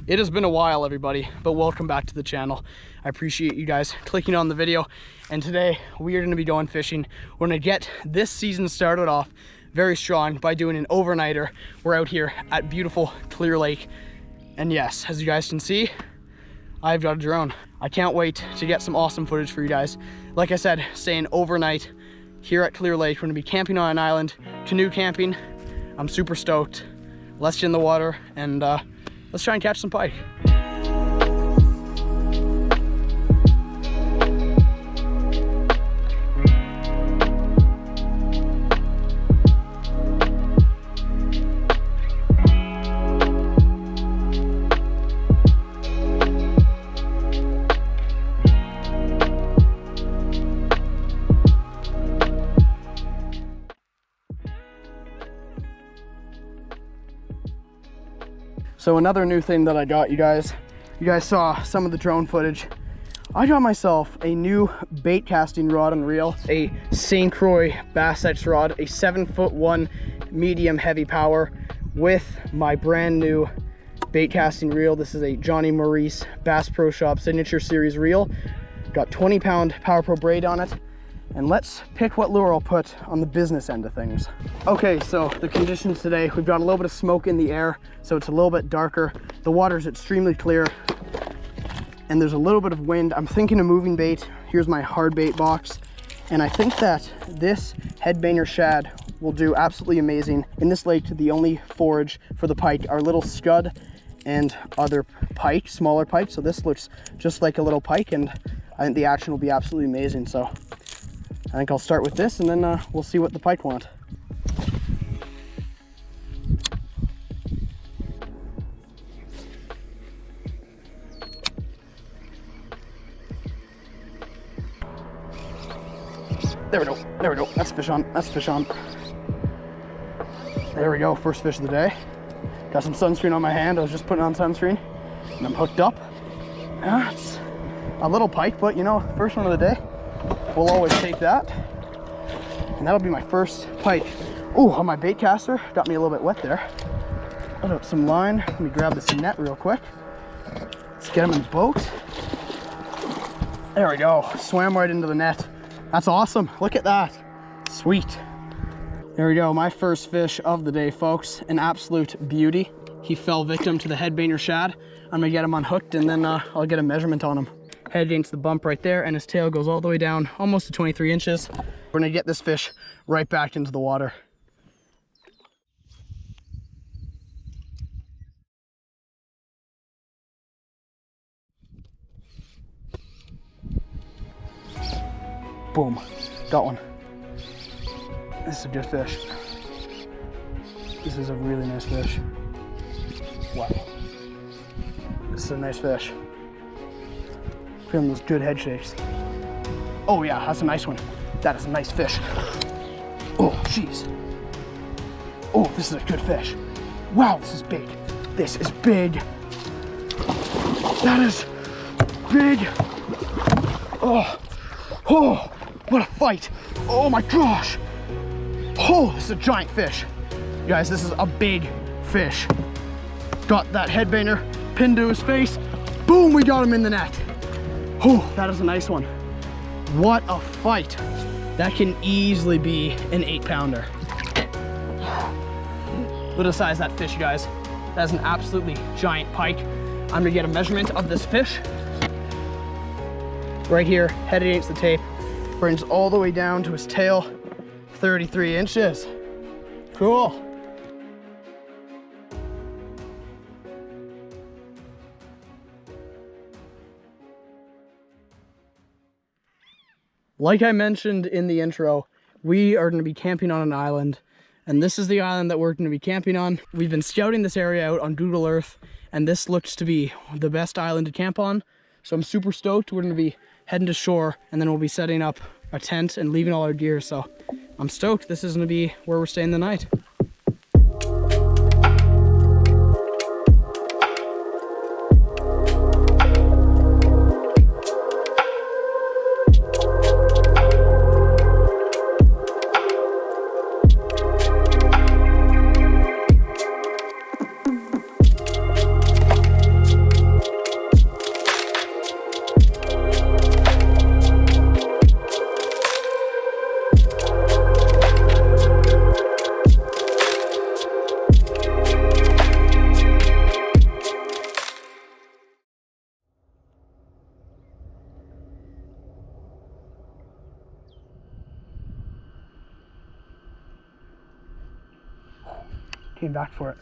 It has been a while, everybody, but welcome back to the channel. I appreciate you guys clicking on the video, and today we are going to be going fishing. We're going to get this season started off very strong by doing an overnighter. We're out here at beautiful Clear Lake, and yes, as you guys can see, I've got a drone. I can't wait to get some awesome footage for you guys. Like I said, staying overnight here at Clear Lake. We're going to be camping on an island, canoe camping. I'm super stoked. Let's get in the water and let's try and catch some pike. So another new thing that I got, you guys saw some of the drone footage. I got myself a new bait casting rod and reel, a St. Croix Bass Edge rod, a 7'1" medium heavy power with my brand new bait casting reel. This is a Johnny Maurice Bass Pro Shop Signature Series reel. Got 20-pound Power Pro braid on it. And let's pick what lure I'll put on the business end of things. Okay, so the conditions today, we've got a little bit of smoke in the air, so it's a little bit darker. The water's extremely clear, and there's a little bit of wind. I'm thinking of moving bait. Here's my hard bait box, and I think that this headbanger shad will do absolutely amazing. In this lake, the only forage for the pike are little scud and other pike, smaller pike, so this looks just like a little pike, and I think the action will be absolutely amazing. So I think I'll start with this, and then we'll see what the pike want. There we go, there we go. That's fish on, that's fish on. There we go, first fish of the day. Got some sunscreen on my hand. I was just putting on sunscreen, and I'm hooked up. It's a little pike, but you know, first one of the day. We'll always take that, and that'll be my first pike. Oh, on my bait caster, got me a little bit wet there. Put up some line. Let me grab this net real quick. Let's get him in the boat. There we go, swam right into the net. That's awesome, look at that, sweet. There we go, my first fish of the day, folks. An absolute beauty. He fell victim to the headbanger shad. I'm gonna get him unhooked, and then I'll get a measurement on him. Head against the bump right there, and his tail goes all the way down almost to 23 inches. We're gonna get this fish right back into the water. Boom, got one. This is a good fish. This is a really nice fish. Wow, this is a nice fish. Feeling those good head shakes. Oh yeah, that's a nice one. That is a nice fish. Oh, jeez. Oh, this is a good fish. Wow, this is big. This is big. That is big. Oh, oh, what a fight. Oh my gosh. Oh, this is a giant fish. You guys, this is a big fish. Got that headbanger pinned to his face. Boom, we got him in the net. Oh, that is a nice one. What a fight. That can easily be an 8-pounder. Look at the size of that fish, you guys. That is an absolutely giant pike. I'm gonna get a measurement of this fish. Right here, head against the tape. Brings all the way down to his tail, 33 inches. Cool. Like I mentioned in the intro, we are going to be camping on an island, and this is the island that we're going to be camping on. We've been scouting this area out on Google Earth, and this looks to be the best island to camp on. So I'm super stoked. We're going to be heading to shore, and then we'll be setting up a tent and leaving all our gear. So I'm stoked. This is going to be where we're staying the night. came back for it.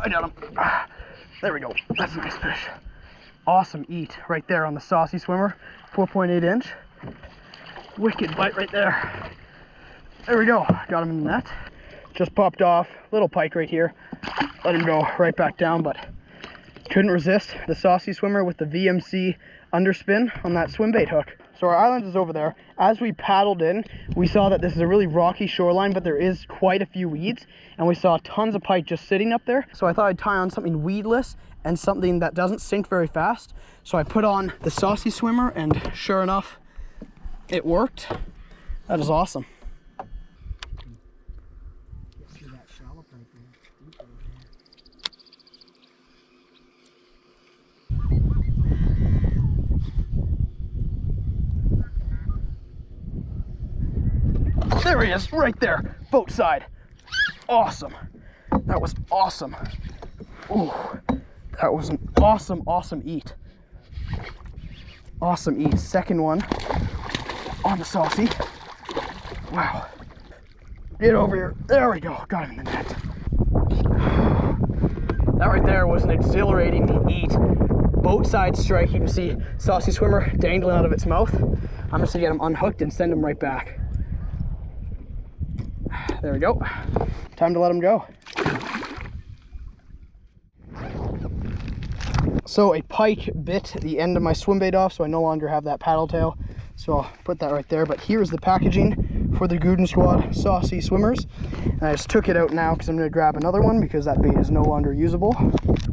I got him. There we go. That's a nice fish. Awesome eat right there on the saucy swimmer. 4.8 inch. Wicked bite right there. There we go. Got him in the net. Just popped off. Little pike right here. Let him go right back down, but couldn't resist the saucy swimmer with the VMC underspin on that swim bait hook. So our island is over there. As we paddled in, we saw that this is a really rocky shoreline, but there is quite a few weeds, and we saw tons of pike just sitting up there. So I thought I'd tie on something weedless and something that doesn't sink very fast. So I put on the saucy swimmer, and sure enough, it worked. That is awesome. There he is, right there, boat side. Awesome. That was awesome. Ooh, that was an awesome, awesome eat. Awesome eat. Second one on the saucy. Wow. Get over here. There we go. Got him in the net. That right there was an exhilarating eat. Boat side strike. You can see saucy swimmer dangling out of its mouth. I'm just gonna get him unhooked and send him right back. There we go. Time to let him go. So a pike bit the end of my swim bait off, so I no longer have that paddle tail. So I'll put that right there. But here's the packaging for the Gooden Squad saucy swimmers. And I just took it out now because I'm going to grab another one because that bait is no longer usable.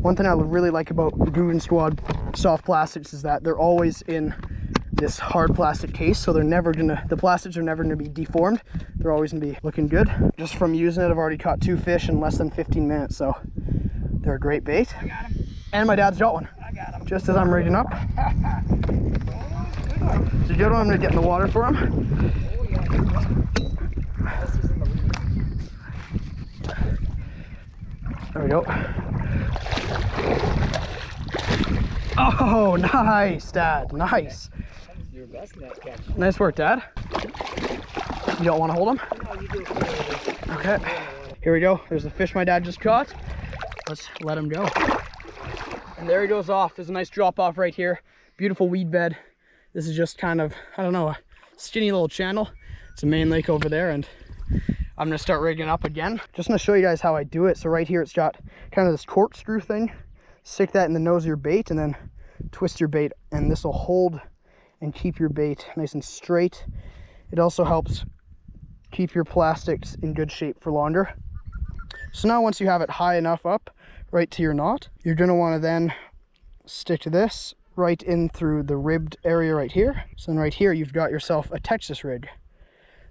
One thing I really like about the Gooden Squad soft plastics is that they're always in this hard plastic case, so they're never gonna, the plastics are never gonna be deformed. They're always gonna be looking good. Just from using it, I've already caught 2 fish in less than 15 minutes, so they're a great bait. I got him. And my dad's got one. I got him. Just as I'm rigging up. It's a good one. I'm gonna get in the water for him. There we go. Oh, nice, Dad. Nice. Your best net catch. Nice work, Dad. You don't want to hold him? No, you do it. Okay. Here we go. There's the fish my dad just caught. Let's let him go. And there he goes off. There's a nice drop off right here. Beautiful weed bed. This is just kind of, I don't know, a skinny little channel. It's a main lake over there, and I'm gonna start rigging up again. Just gonna show you guys how I do it. So right here, it's got kind of this corkscrew thing. Stick that in the nose of your bait and then twist your bait, and this will hold and keep your bait nice and straight. It also helps keep your plastics in good shape for longer. So now once you have it high enough up right to your knot, you're going to want to then stick this right in through the ribbed area right here. So then right here you've got yourself a Texas rig.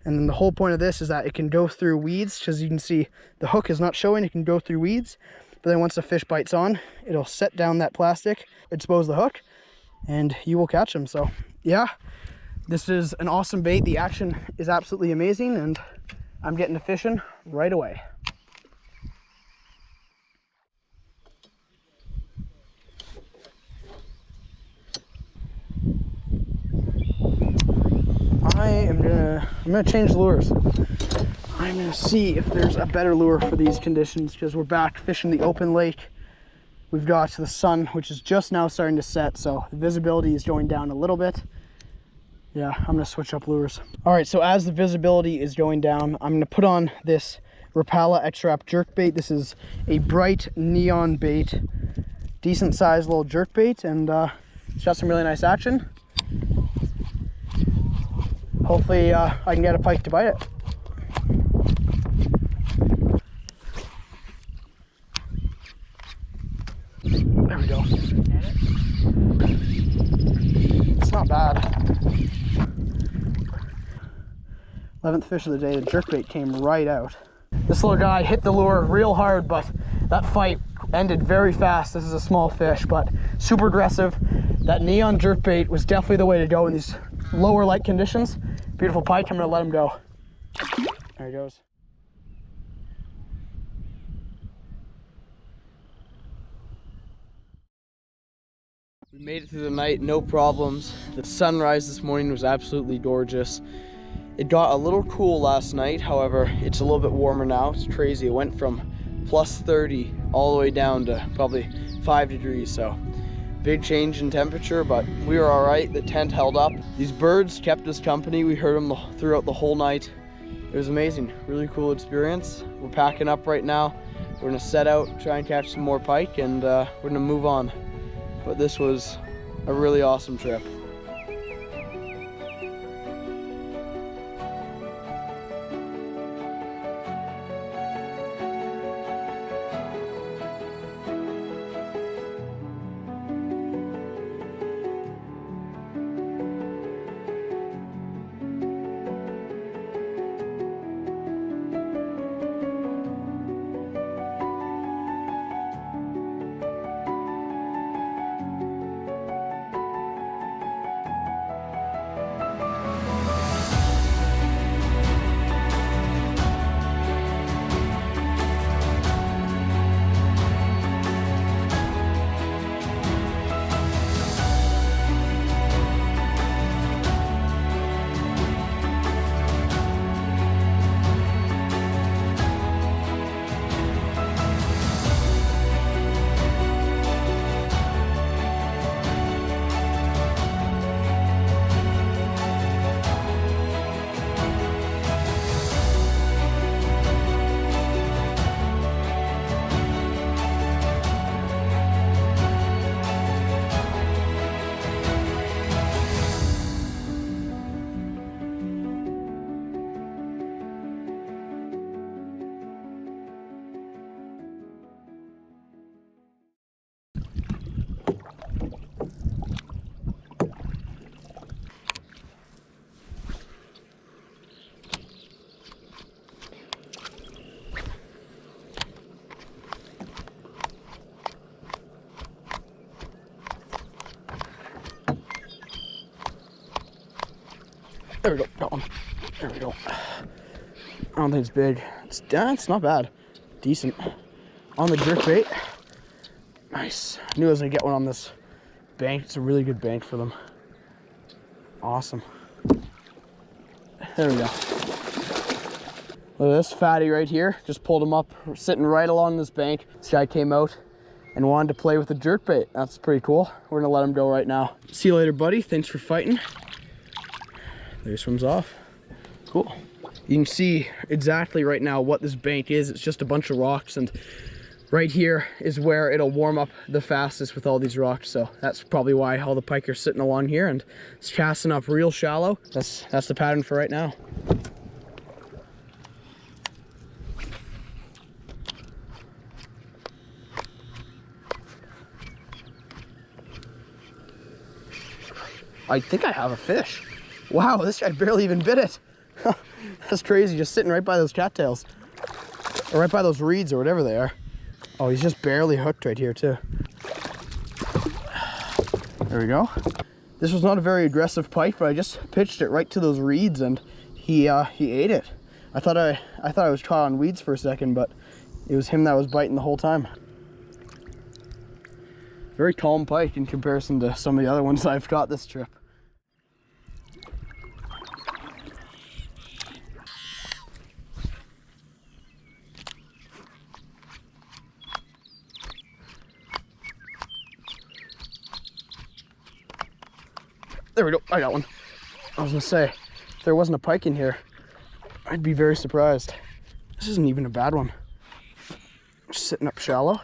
And then the whole point of this is that it can go through weeds, because you can see the hook is not showing. It can go through weeds, but then once the fish bites on, it'll set down that plastic, expose the hook, and you will catch them. So yeah, this is an awesome bait. The action is absolutely amazing, and I'm getting to fishing right away. I'm gonna change lures. I'm gonna see if there's a better lure for these conditions, because we're back fishing the open lake. We've got the sun, which is just now starting to set, so the visibility is going down a little bit. Yeah, I'm gonna switch up lures. All right, so as the visibility is going down, I'm gonna put on this Rapala X-Wrap jerk bait. This is a bright neon bait, decent sized little jerk bait, and it's got some really nice action. Hopefully I can get a pike to bite it. There we go. It's not bad. 11th fish of the day. The jerkbait came right out. This little guy hit the lure real hard, but that fight ended very fast. This is a small fish, but super aggressive. That neon jerkbait was definitely the way to go in these lower light conditions. Beautiful pike. I'm gonna let him go. There he goes. We made it through the night, no problems. The sunrise this morning was absolutely gorgeous. It got a little cool last night, however, it's a little bit warmer now. It's crazy. It went from plus 30 all the way down to probably 5 degrees, so big change in temperature, but we were all right. The tent held up. These birds kept us company. We heard them throughout the whole night. It was amazing, really cool experience. We're packing up right now. We're gonna set out, try and catch some more pike, and we're gonna move on. But this was a really awesome trip. There we go, got one. There we go. I don't think it's big. It's not bad. Decent. On the jerk bait. Nice. I knew I was gonna get one on this bank. It's a really good bank for them. Awesome. There we go. Look at this fatty right here. Just pulled him up. We're sitting right along this bank. This guy came out and wanted to play with the jerk bait. That's pretty cool. We're gonna let him go right now. See you later, buddy. Thanks for fighting. There he swims off. Cool. You can see exactly right now what this bank is. It's just a bunch of rocks, and right here is where it'll warm up the fastest with all these rocks. So that's probably why all the pike are sitting along here, and it's casting up real shallow. That's the pattern for right now. I think I have a fish. Wow, this guy barely even bit it. That's crazy, just sitting right by those cattails. Or right by those reeds or whatever they are. Oh, he's just barely hooked right here too. There we go. This was not a very aggressive pike, but I just pitched it right to those reeds and he ate it. I thought I was caught on weeds for a second, but it was him that was biting the whole time. Very calm pike in comparison to some of the other ones I've caught this trip. There we go, I got one. I was gonna say, if there wasn't a pike in here, I'd be very surprised. This isn't even a bad one. Just sitting up shallow.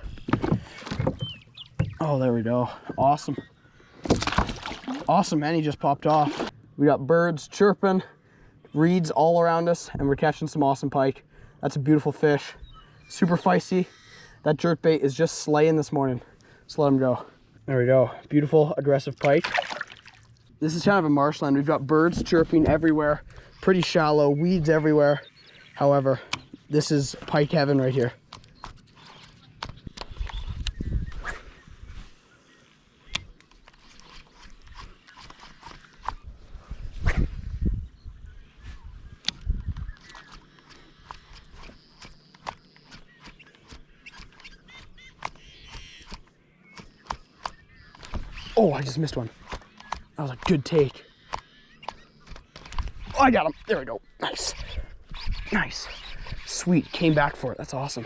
Oh, there we go, awesome. Awesome, and he just popped off. We got birds chirping, reeds all around us, and we're catching some awesome pike. That's a beautiful fish, super feisty. That jerk bait is just slaying this morning. Just let him go. There we go, beautiful, aggressive pike. This is kind of a marshland. We've got birds chirping everywhere, pretty shallow, weeds everywhere. However, this is pike heaven right here. Oh, I just missed one. That was a good take. Oh, I got him. There we go. Nice. Nice. Sweet. Came back for it. That's awesome.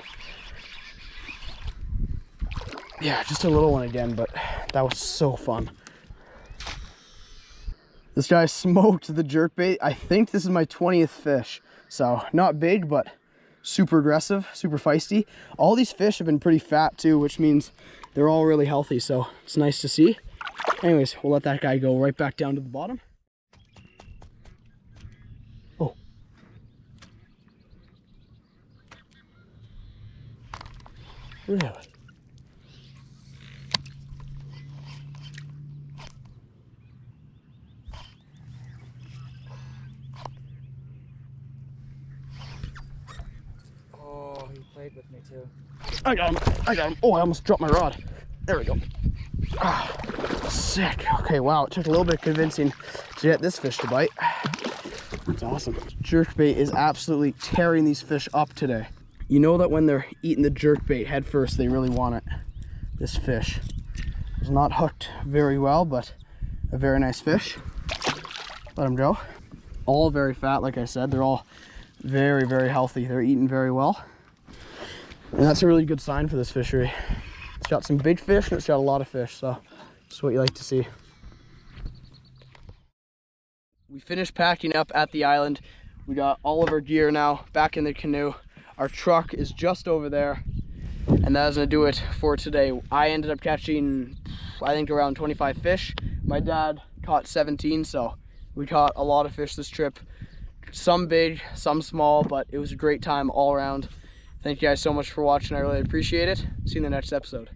Yeah, just a little one again, but that was so fun. This guy smoked the jerkbait. I think this is my 20th fish. So not big, but super aggressive, super feisty. All these fish have been pretty fat too, which means they're all really healthy. So it's nice to see. Anyways, we'll let that guy go right back down to the bottom. Oh. Really? Oh, he played with me too. I got him. I got him. Oh, I almost dropped my rod. There we go. Ah, sick. Okay, wow. It took a little bit of convincing to get this fish to bite. That's awesome. Jerkbait is absolutely tearing these fish up today. You know that when they're eating the jerkbait head first, they really want it. This fish was not hooked very well, but a very nice fish. Let him go. All very fat, like I said. They're all very, very healthy. They're eating very well. And that's a really good sign for this fishery. It's got some big fish and it's got a lot of fish, so that's what you like to see. We finished packing up at the island. We got all of our gear now back in the canoe. Our truck is just over there, and that is gonna do it for today. I ended up catching, I think, around 25 fish. My dad caught 17, so we caught a lot of fish this trip. Some big, some small, but it was a great time all around. Thank you guys so much for watching. I really appreciate it. See you in the next episode.